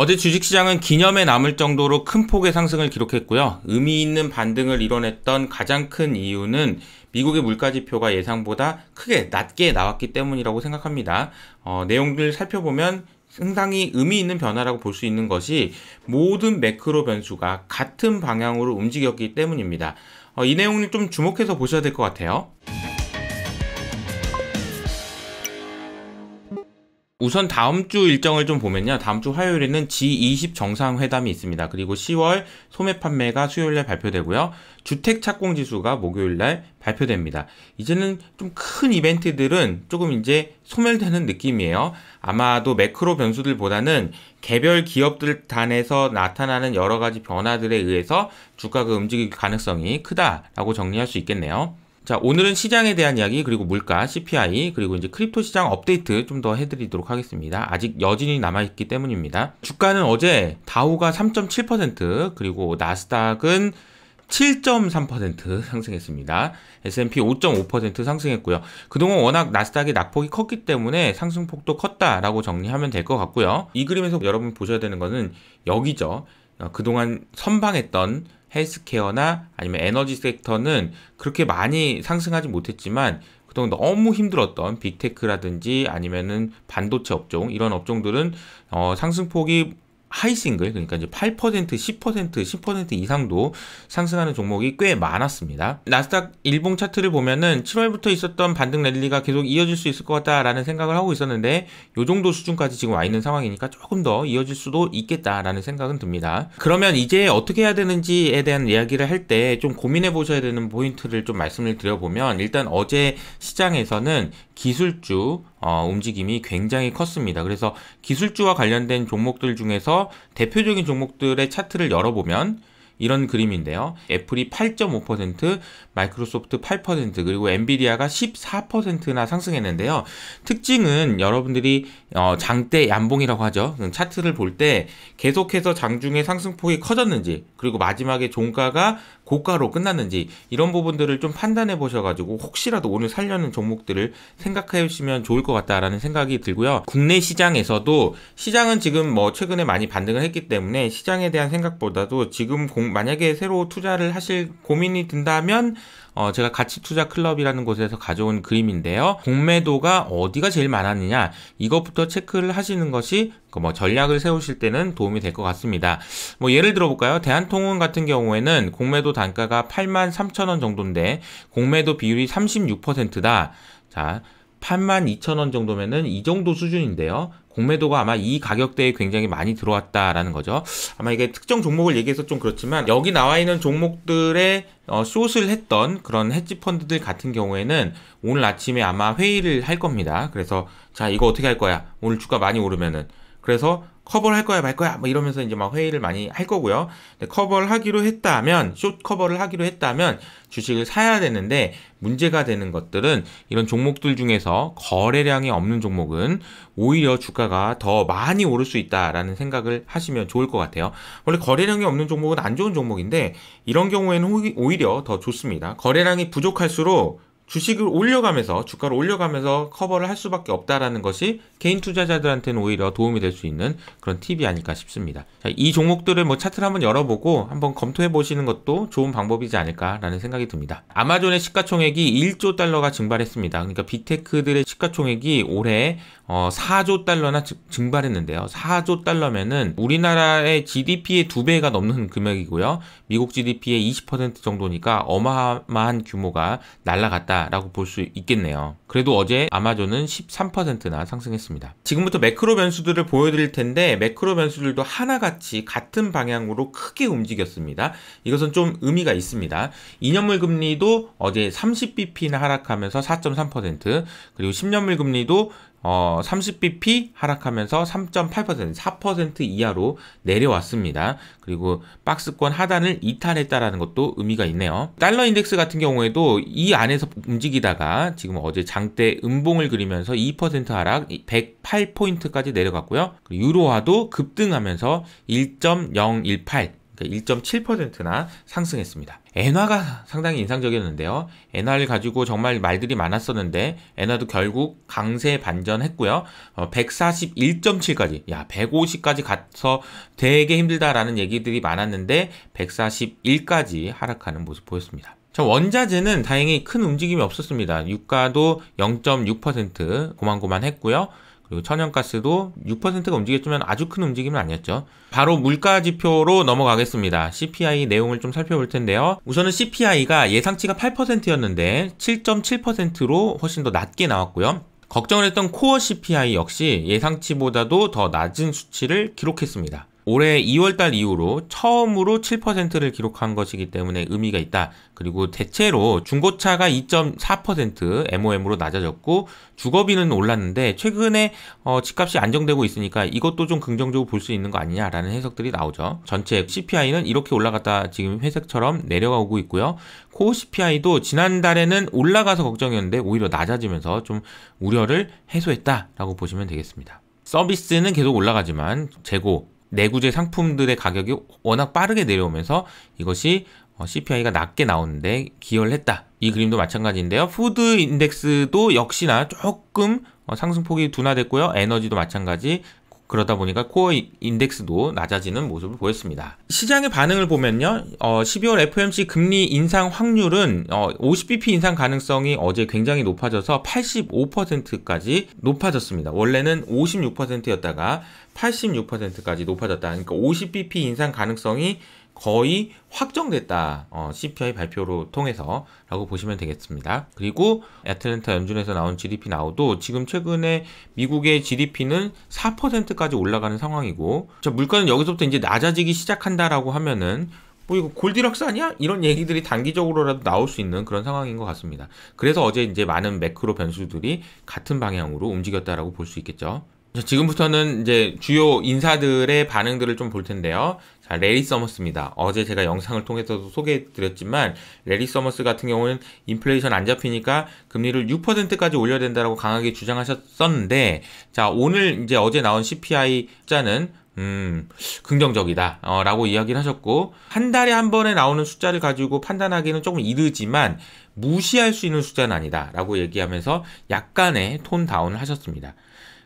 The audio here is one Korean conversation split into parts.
어제 주식시장은 기념에 남을 정도로 큰 폭의 상승을 기록했고요. 의미 있는 반등을 이뤄냈던 가장 큰 이유는 미국의 물가지표가 예상보다 크게 낮게 나왔기 때문이라고 생각합니다. 내용들 살펴보면 상당히 의미 있는 변화라고 볼 수 있는 것이 모든 매크로 변수가 같은 방향으로 움직였기 때문입니다. 이 내용을 좀 주목해서 보셔야 될 것 같아요. 우선 다음 주 일정을 좀 보면요. 다음 주 화요일에는 G20 정상회담이 있습니다. 그리고 10월 소매 판매가 수요일날 발표되고요. 주택 착공지수가 목요일날 발표됩니다. 이제는 좀 큰 이벤트들은 조금 이제 소멸되는 느낌이에요. 아마도 매크로 변수들보다는 개별 기업들 단에서 나타나는 여러 가지 변화들에 의해서 주가가 움직일 가능성이 크다라고 정리할 수 있겠네요. 자, 오늘은 시장에 대한 이야기, 그리고 물가, CPI, 그리고 이제 크립토 시장 업데이트 좀 더 해드리도록 하겠습니다. 아직 여진이 남아있기 때문입니다. 주가는 어제 다우가 3.7%, 그리고 나스닥은 7.3% 상승했습니다. S&P 5.5% 상승했고요. 그동안 워낙 나스닥의 낙폭이 컸기 때문에 상승폭도 컸다라고 정리하면 될 것 같고요. 이 그림에서 여러분 보셔야 되는 거는 여기죠. 그동안 선방했던 헬스케어나 아니면 에너지 섹터는 그렇게 많이 상승하지 못했지만 그동안 너무 힘들었던 빅테크라든지 아니면은 반도체 업종, 이런 업종들은 상승폭이 하이싱글, 그러니까 이제 8%, 10%, 10% 이상도 상승하는 종목이 꽤 많았습니다. 나스닥 일봉 차트를 보면은 7월부터 있었던 반등 랠리가 계속 이어질 수 있을 것 같다라는 생각을 하고 있었는데 요 정도 수준까지 지금 와 있는 상황이니까 조금 더 이어질 수도 있겠다라는 생각은 듭니다. 그러면 이제 어떻게 해야 되는지에 대한 이야기를 할 때 좀 고민해 보셔야 되는 포인트를 좀 말씀을 드려보면, 일단 어제 시장에서는 기술주 움직임이 굉장히 컸습니다. 그래서 기술주와 관련된 종목들 중에서 대표적인 종목들의 차트를 열어보면 이런 그림인데요. 애플이 8.5%, 마이크로소프트 8%, 그리고 엔비디아가 14%나 상승했는데요. 특징은 여러분들이 장대 얌봉이라고 하죠. 차트를 볼 때 계속해서 장중에 상승폭이 커졌는지, 그리고 마지막에 종가가 고가로 끝났는지, 이런 부분들을 좀 판단해 보셔가지고 혹시라도 오늘 살려는 종목들을 생각해 주시면 좋을 것 같다라는 생각이 들고요. 국내 시장에서도 시장은 지금 최근에 많이 반등을 했기 때문에 시장에 대한 생각보다도 지금 만약에 새로 투자를 하실 고민이 든다면 제가 가치투자 클럽이라는 곳에서 가져온 그림인데요. 공매도가 어디가 제일 많았느냐, 이것부터 체크를 하시는 것이 전략을 세우실 때는 도움이 될 것 같습니다. 예를 들어볼까요? 대한통운 같은 경우에는 공매도 단가가 83,000원 정도인데 공매도 비율이 36%다. 자, 82,000원 정도면은 이 정도 수준인데요. 공매도가 아마 이 가격대에 굉장히 많이 들어왔다라는 거죠. 아마 이게 특정 종목을 얘기해서 좀 그렇지만 여기 나와 있는 종목들의 숏을 했던 그런 헤지 펀드들 같은 경우에는 오늘 아침에 아마 회의를 할 겁니다. 그래서 자, 이거 어떻게 할 거야? 오늘 주가 많이 오르면은. 그래서 커버를 할 거야 말 거야 이러면서 이제 막 회의를 많이 할 거고요. 커버를 하기로 했다면, 숏 커버를 하기로 했다면 주식을 사야 되는데, 문제가 되는 것들은 이런 종목들 중에서 거래량이 없는 종목은 오히려 주가가 더 많이 오를 수 있다라는 생각을 하시면 좋을 것 같아요. 원래 거래량이 없는 종목은 안 좋은 종목인데 이런 경우에는 오히려 더 좋습니다. 거래량이 부족할수록 주식을 올려가면서, 주가를 올려가면서 커버를 할 수밖에 없다라는 것이 개인 투자자들한테는 오히려 도움이 될 수 있는 그런 팁이 아닐까 싶습니다. 자, 이 종목들을 차트를 한번 열어보고 한번 검토해 보시는 것도 좋은 방법이지 않을까라는 생각이 듭니다. 아마존의 시가총액이 1조 달러가 증발했습니다. 그러니까 빅테크들의 시가총액이 올해 4조 달러나 증발했는데요. 4조 달러면은 우리나라의 GDP의 2배가 넘는 금액이고요. 미국 GDP의 20% 정도니까 어마어마한 규모가 날아갔다라고 볼 수 있겠네요. 그래도 어제 아마존은 13%나 상승했습니다. 지금부터 매크로 변수들을 보여드릴 텐데 매크로 변수들도 하나같이 같은 방향으로 크게 움직였습니다. 이것은 좀 의미가 있습니다. 2년물 금리도 어제 30bp나 하락하면서 4.3%, 그리고 10년물 금리도 30bp 하락하면서 3.8%, 4% 이하로 내려왔습니다. 그리고 박스권 하단을 이탈했다라는 것도 의미가 있네요. 달러 인덱스 같은 경우에도 이 안에서 움직이다가 지금 어제 장대 음봉을 그리면서 2% 하락, 108포인트까지 내려갔고요. 유로화도 급등하면서 1.018, 1.7%나 상승했습니다. 엔화가 상당히 인상적이었는데요. 엔화를 가지고 정말 말들이 많았었는데 엔화도 결국 강세 반전했고요. 141.7까지 150까지 가서 되게 힘들다라는 얘기들이 많았는데 141까지 하락하는 모습 보였습니다. 자, 원자재는 다행히 큰 움직임이 없었습니다. 유가도 0.6% 고만고만했고요. 그리고 천연가스도 6%가 움직였지만 아주 큰 움직임은 아니었죠. 바로 물가 지표로 넘어가겠습니다. CPI 내용을 좀 살펴볼 텐데요. 우선은 CPI가 예상치가 8%였는데 7.7%로 훨씬 더 낮게 나왔고요. 걱정을 했던 코어 CPI 역시 예상치보다도 더 낮은 수치를 기록했습니다. 올해 2월달 이후로 처음으로 7%를 기록한 것이기 때문에 의미가 있다. 그리고 대체로 중고차가 2.4% MOM으로 낮아졌고 주거비는 올랐는데 최근에 집값이 안정되고 있으니까 이것도 좀 긍정적으로 볼 수 있는 거 아니냐라는 해석들이 나오죠. 전체 CPI는 이렇게 올라갔다 지금 회색처럼 내려가고 있고요. 코어 CPI도 지난달에는 올라가서 걱정이었는데 오히려 낮아지면서 좀 우려를 해소했다라고 보시면 되겠습니다. 서비스는 계속 올라가지만 재고 내구재 상품들의 가격이 워낙 빠르게 내려오면서 이것이 CPI가 낮게 나오는데 기여를 했다. 이 그림도 마찬가지인데요. 푸드 인덱스도 역시나 조금 상승폭이 둔화됐고요. 에너지도 마찬가지. 그러다 보니까 코어 인덱스도 낮아지는 모습을 보였습니다. 시장의 반응을 보면요. 12월 FOMC 금리 인상 확률은 50bp 인상 가능성이 어제 굉장히 높아져서 85%까지 높아졌습니다. 원래는 56%였다가 86%까지 높아졌다. 그러니까 50bp 인상 가능성이 거의 확정됐다. CPI 발표로 통해서 라고 보시면 되겠습니다. 그리고 애틀랜타 연준에서 나온 GDP 나오도 지금 최근에 미국의 GDP는 4%까지 올라가는 상황이고 물가는 여기서부터 이제 낮아지기 시작한다라고 하면은 이거 골디락스 아니야? 이런 얘기들이 단기적으로라도 나올 수 있는 그런 상황인 것 같습니다. 그래서 어제 이제 많은 매크로 변수들이 같은 방향으로 움직였다라고 볼 수 있겠죠. 지금부터는 이제 주요 인사들의 반응들을 좀 볼 텐데요. 자, 레리 서머스입니다. 어제 제가 영상을 통해서도 소개해드렸지만 레리 서머스 같은 경우는 인플레이션 안 잡히니까 금리를 6%까지 올려야 된다라고 강하게 주장하셨었는데 자, 오늘 이제 어제 나온 CPI 숫자는 긍정적이다 라고 이야기를 하셨고 한 달에 한 번에 나오는 숫자를 가지고 판단하기는 조금 이르지만 무시할 수 있는 숫자는 아니다 라고 얘기하면서 약간의 톤 다운을 하셨습니다.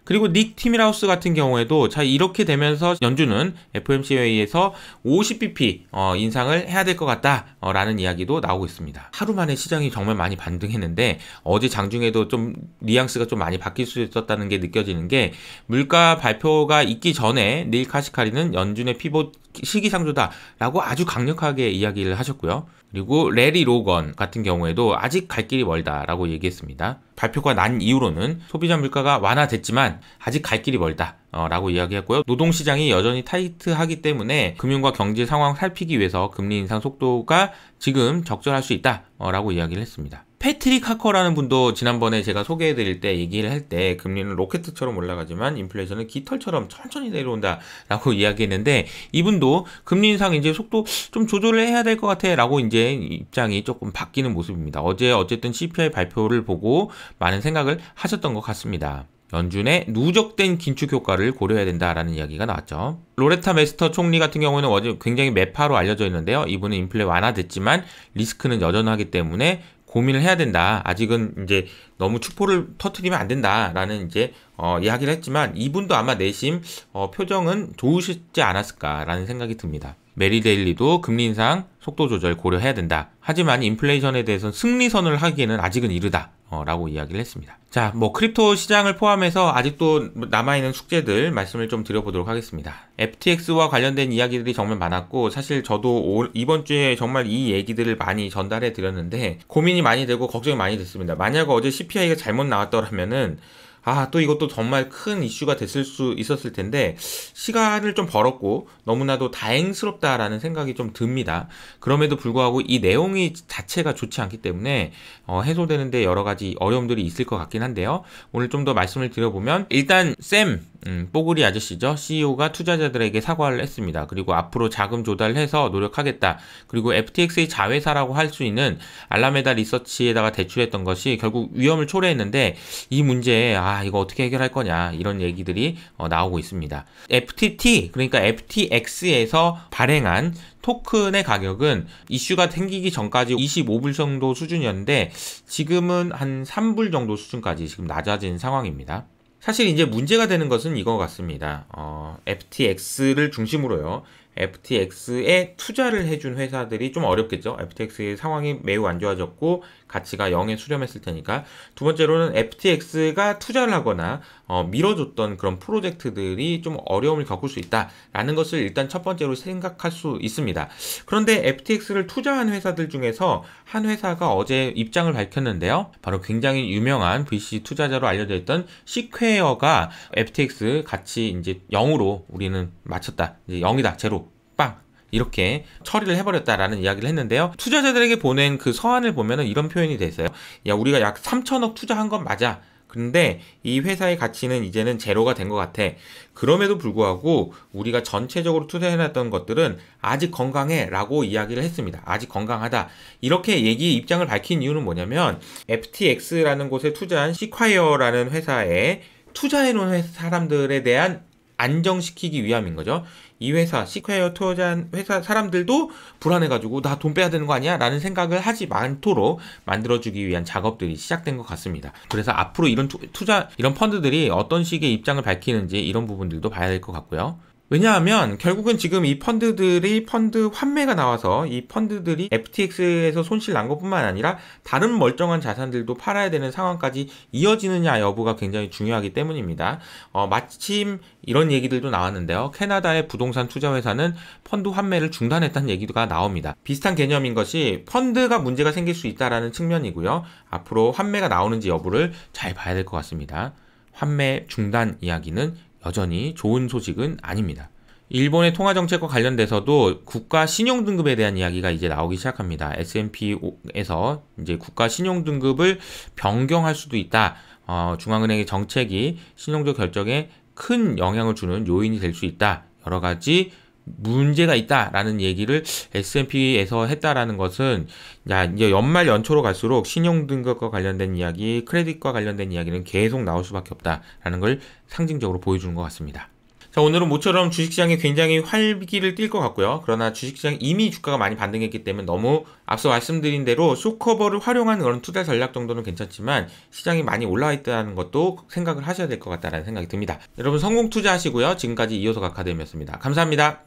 그리고 닉 티밀하우스 같은 경우에도 자 이렇게 되면서 연준은 FOMC 회의에서 50bp 인상을 해야 될 것 같다 라는 이야기도 나오고 있습니다. 하루 만에 시장이 정말 많이 반등했는데 어제 장중에도 좀 뉘앙스가 좀 많이 바뀔 수 있었다는 게 느껴지는 게 물가 발표가 있기 전에 닐 카시카리는 연준의 피봇 시기상조다 라고 아주 강력하게 이야기를 하셨고요. 그리고 레리 로건 같은 경우에도 아직 갈 길이 멀다 라고 얘기했습니다. 발표가 난 이후로는 소비자 물가가 완화됐지만 아직 갈 길이 멀다 라고 이야기했고요. 노동시장이 여전히 타이트하기 때문에 금융과 경제 상황 살피기 위해서 금리 인상 속도가 지금 적절할 수 있다 라고 이야기를 했습니다. 패트릭 하커라는 분도 지난번에 제가 소개해드릴 때 얘기를 할 때 금리는 로켓처럼 올라가지만 인플레이션은 깃털처럼 천천히 내려온다 라고 이야기했는데 이분도 금리 인상 이제 속도 좀 조절을 해야 될 것 같아 라고 이제 입장이 조금 바뀌는 모습입니다. 어제 어쨌든 CPI 발표를 보고 많은 생각을 하셨던 것 같습니다. 연준의 누적된 긴축 효과를 고려해야 된다라는 이야기가 나왔죠. 로레타 메스터 총리 같은 경우는 어제 굉장히 매파로 알려져 있는데요. 이분은 인플레 완화됐지만 리스크는 여전하기 때문에 고민을 해야 된다. 아직은 이제 너무 축포를 터트리면 안 된다라는 이제 이야기를 했지만 이분도 아마 내심 표정은 좋으시지 않았을까라는 생각이 듭니다. 메리 데일리도 금리 인상 속도 조절 고려해야 된다. 하지만 인플레이션에 대해서는 승리선을 하기에는 아직은 이르다. 라고 이야기를 했습니다. 자, 크립토 시장을 포함해서 아직도 남아있는 숙제들 말씀을 좀 드려보도록 하겠습니다. FTX와 관련된 이야기들이 정말 많았고 사실 저도 이번 주에 정말 이 얘기들을 많이 전달해 드렸는데 고민이 많이 되고 걱정이 많이 됐습니다. 만약 어제 CPI가 잘못 나왔더라면은 또 이것도 정말 큰 이슈가 됐을 수 있었을 텐데 시간을 좀 벌었고 너무나도 다행스럽다라는 생각이 좀 듭니다. 그럼에도 불구하고 이 내용이 자체가 좋지 않기 때문에 해소되는데 여러 가지 어려움들이 있을 것 같긴 한데요. 오늘 좀 더 말씀을 드려보면 일단 샘 뽀글이 아저씨죠. CEO가 투자자들에게 사과를 했습니다. 그리고 앞으로 자금 조달을 해서 노력하겠다. 그리고 FTX의 자회사라고 할 수 있는 알라메다 리서치에다가 대출했던 것이 결국 위험을 초래했는데 이 문제에 아, 이거 어떻게 해결할 거냐, 이런 얘기들이 나오고 있습니다. FTT, 그러니까 FTX에서 발행한 토큰의 가격은 이슈가 생기기 전까지 25불 정도 수준이었는데 지금은 한 3불 정도 수준까지 지금 낮아진 상황입니다. 사실 이제 문제가 되는 것은 이거 같습니다. FTX를 중심으로요. FTX에 투자를 해준 회사들이 좀 어렵겠죠. FTX의 상황이 매우 안 좋아졌고 가치가 0에 수렴했을 테니까. 두 번째로는 FTX가 투자를 하거나 밀어줬던 그런 프로젝트들이 좀 어려움을 겪을 수 있다라는 것을 일단 첫 번째로 생각할 수 있습니다. 그런데 FTX를 투자한 회사들 중에서 한 회사가 어제 입장을 밝혔는데요. 바로 굉장히 유명한 VC 투자자로 알려져 있던 시퀘어가 FTX 가치 이제 0으로 우리는 맞췄다. 이제 0이다. 제로. 빵! 이렇게 처리를 해버렸다라는 이야기를 했는데요. 투자자들에게 보낸 그 서한을 보면은 이런 표현이 돼 있어요. 야, 우리가 약 3천억 투자한 건 맞아. 근데 이 회사의 가치는 이제는 제로가 된 것 같아. 그럼에도 불구하고 우리가 전체적으로 투자해놨던 것들은 아직 건강해 라고 이야기를 했습니다. 아직 건강하다. 이렇게 입장을 밝힌 이유는 뭐냐면 FTX라는 곳에 투자한 시콰이어라는 회사에 투자해놓은 사람들에 대한 안정시키기 위함인 거죠. 이 회사, 시퀘어 투자한 회사 사람들도 불안해가지고 나 돈 빼야 되는 거 아니야? 라는 생각을 하지 않도록 만들어주기 위한 작업들이 시작된 것 같습니다. 그래서 앞으로 이런 이런 펀드들이 어떤 식의 입장을 밝히는지 이런 부분들도 봐야 될 것 같고요. 왜냐하면 결국은 지금 이 펀드들이 펀드 환매가 나와서 이 펀드들이 FTX에서 손실 난 것뿐만 아니라 다른 멀쩡한 자산들도 팔아야 되는 상황까지 이어지느냐 여부가 굉장히 중요하기 때문입니다. 마침 이런 얘기들도 나왔는데요. 캐나다의 부동산 투자 회사는 펀드 환매를 중단했다는 얘기가 나옵니다. 비슷한 개념인 것이 펀드가 문제가 생길 수 있다라는 측면이고요. 앞으로 환매가 나오는지 여부를 잘 봐야 될 것 같습니다. 환매 중단 이야기는 여전히 좋은 소식은 아닙니다. 일본의 통화정책과 관련돼서도 국가 신용등급에 대한 이야기가 이제 나오기 시작합니다. S&P에서 이제 국가 신용등급을 변경할 수도 있다. 중앙은행의 정책이 신용도 결정에 큰 영향을 주는 요인이 될 수 있다. 여러 가지 문제가 있다라는 얘기를 S&P에서 했다라는 것은 이제 연말 연초로 갈수록 신용등급과 관련된 이야기, 크레딧과 관련된 이야기는 계속 나올 수밖에 없다라는 걸 상징적으로 보여주는 것 같습니다. 자, 오늘은 모처럼 주식시장이 굉장히 활기를 띨 것 같고요. 그러나 주식시장 이미 주가가 많이 반등했기 때문에 너무 앞서 말씀드린 대로 숏커버를 활용한 그런 투자 전략 정도는 괜찮지만 시장이 많이 올라와 있다는 것도 생각을 하셔야 될 것 같다는 생각이 듭니다. 여러분 성공 투자하시고요. 지금까지 이호석 아카데미였습니다. 감사합니다.